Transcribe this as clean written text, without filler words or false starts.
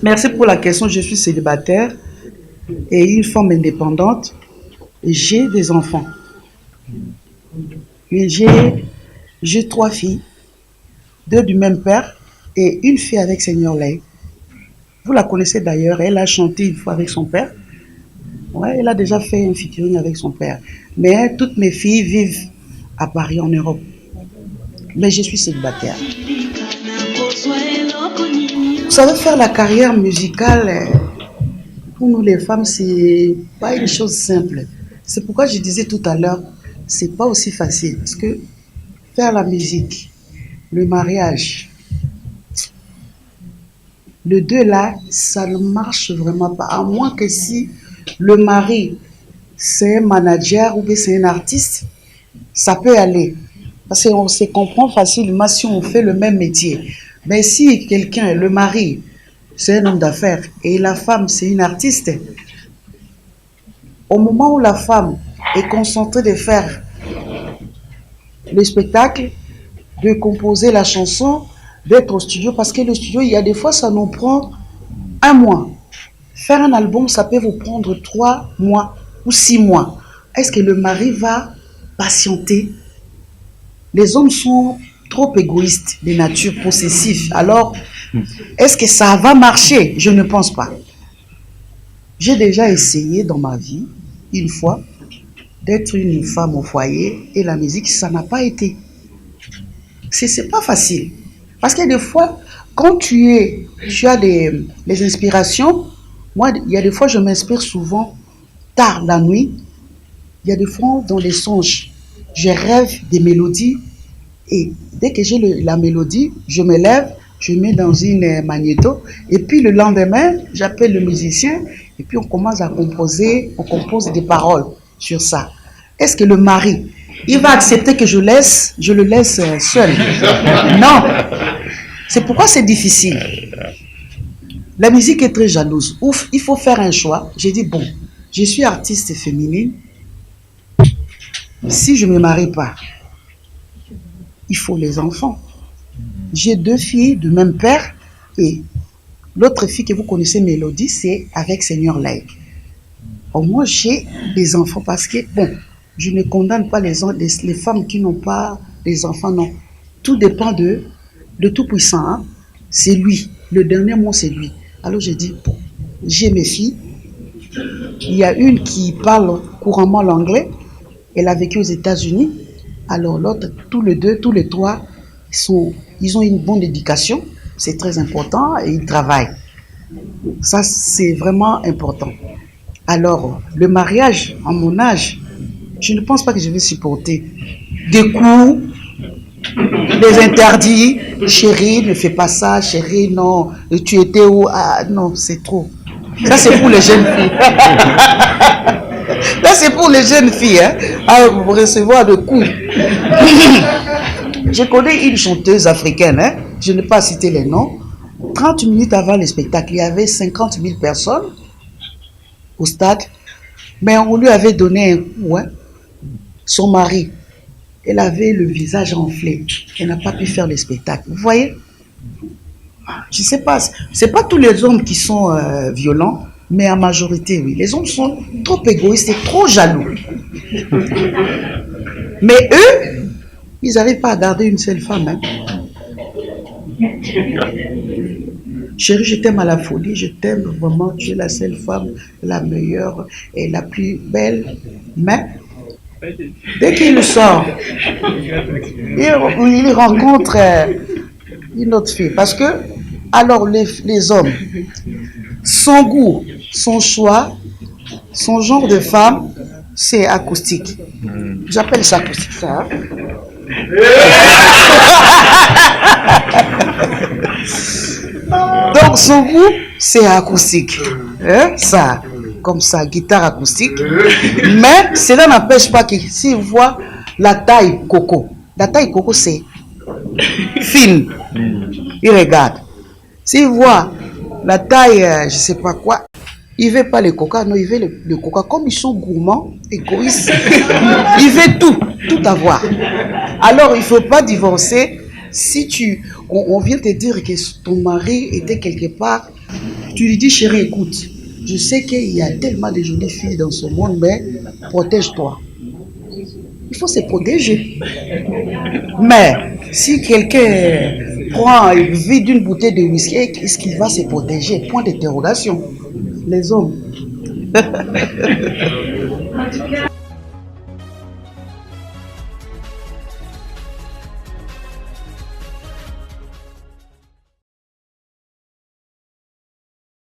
Merci pour la question. Je suis célibataire et une femme indépendante. J'ai des enfants. Et j'ai 3 filles, 2 du même père et une fille avec Seigneur Lay. Vous la connaissez d'ailleurs, elle a chanté une fois avec son père. Ouais, elle a déjà fait un featuring avec son père. Mais toutes mes filles vivent à Paris, en Europe. Mais je suis célibataire. Vous savez, faire la carrière musicale, pour nous les femmes, c'est pas une chose simple. C'est pourquoi je disais tout à l'heure, c'est pas aussi facile. Parce que faire la musique, le mariage, le deux là, ça ne marche vraiment pas. À moins que si le mari, c'est un manager ou bien c'est un artiste, ça peut aller. Parce qu'on se comprend facilement si on fait le même métier. Mais si quelqu'un, le mari, c'est un homme d'affaires et la femme, c'est une artiste, au moment où la femme est concentrée de faire le spectacle, de composer la chanson, d'être au studio, parce que le studio, il y a des fois, ça nous prend un mois. Faire un album, ça peut vous prendre 3 mois ou 6 mois. Est-ce que le mari va patienter? Les hommes sont trop égoïstes, de nature possessive. Alors, est-ce que ça va marcher? Je ne pense pas. J'ai déjà essayé dans ma vie, une fois, d'être une femme au foyer et la musique, ça n'a pas été. C'est pas facile. Parce que des fois, quand tu as des inspirations, moi, il y a des fois, je m'inspire souvent tard la nuit. Il y a des fois, dans les songes, je rêve des mélodies et dès que j'ai la mélodie, je me lève, je mets dans une magnéto et puis le lendemain, j'appelle le musicien et puis on commence à composer, on compose des paroles sur ça. Est-ce que le mari, il va accepter que je le laisse seul? Non. C'est pourquoi c'est difficile. La musique est très jalouse. Ouf, il faut faire un choix. J'ai dit, bon, je suis artiste féminine. Si je ne me marie pas, il faut les enfants. J'ai 2 filles du même père et l'autre fille que vous connaissez, Mélodie, c'est avec Seigneur Lay. Au moins, j'ai des enfants parce que, bon, je ne condamne pas les femmes qui n'ont pas des enfants, non. Tout dépend de Tout-Puissant. Hein? C'est lui. Le dernier mot, c'est lui. Alors, j'ai dit, bon, j'ai mes filles. Il y a une qui parle couramment l'anglais. Elle a vécu aux États-Unis. Alors, l'autre, tous les trois, ils ont une bonne éducation. C'est très important et ils travaillent. Ça, c'est vraiment important. Alors, le mariage, à mon âge, je ne pense pas que je vais supporter des coups, des interdits. Chérie, ne fais pas ça. Chérie, non. Tu étais où? Ah, non, c'est trop. Ça, c'est pour les jeunes filles. Là, c'est pour les jeunes filles. Hein, à recevoir des coups. Je connais une chanteuse africaine. Hein, je ne vais pas citer les noms. 30 minutes avant le spectacle, il y avait 50 000 personnes au stade. Mais on lui avait donné un coup. Hein. Son mari, elle avait le visage enflé. Elle n'a pas pu faire le spectacle. Vous voyez? Je ne sais pas. Ce n'est pas tous les hommes qui sont violents, mais en majorité, oui. Les hommes sont trop égoïstes et trop jaloux. Mais eux, ils n'arrivent pas à garder une seule femme. Hein. Chérie, je t'aime à la folie, je t'aime vraiment, tu es la seule femme, la meilleure et la plus belle. Mais dès qu'il sort, il rencontre une autre fille. Parce que, alors les hommes, son goût, son choix, son genre de femme, c'est acoustique. J'appelle ça acoustique, ça. Hein? Donc son goût, c'est acoustique. Hein? Ça, comme ça, guitare acoustique. Mais cela n'empêche pas que s'il voit la taille coco, c'est fine. Il regarde. S'il voit la taille, je ne sais pas quoi, il ne veut pas le coca, non, il veut le coca. Comme ils sont gourmands, égoïstes, il veut tout avoir. Alors, il ne faut pas divorcer Si on vient te dire que ton mari était quelque part, tu lui dis, chérie, écoute, je sais qu'il y a tellement de jolies filles dans ce monde, mais protège-toi. Il faut se protéger. Mais si quelqu'un prend et vide une bouteille de whisky, est-ce qu'il va se protéger? Point d'interrogation. Les hommes.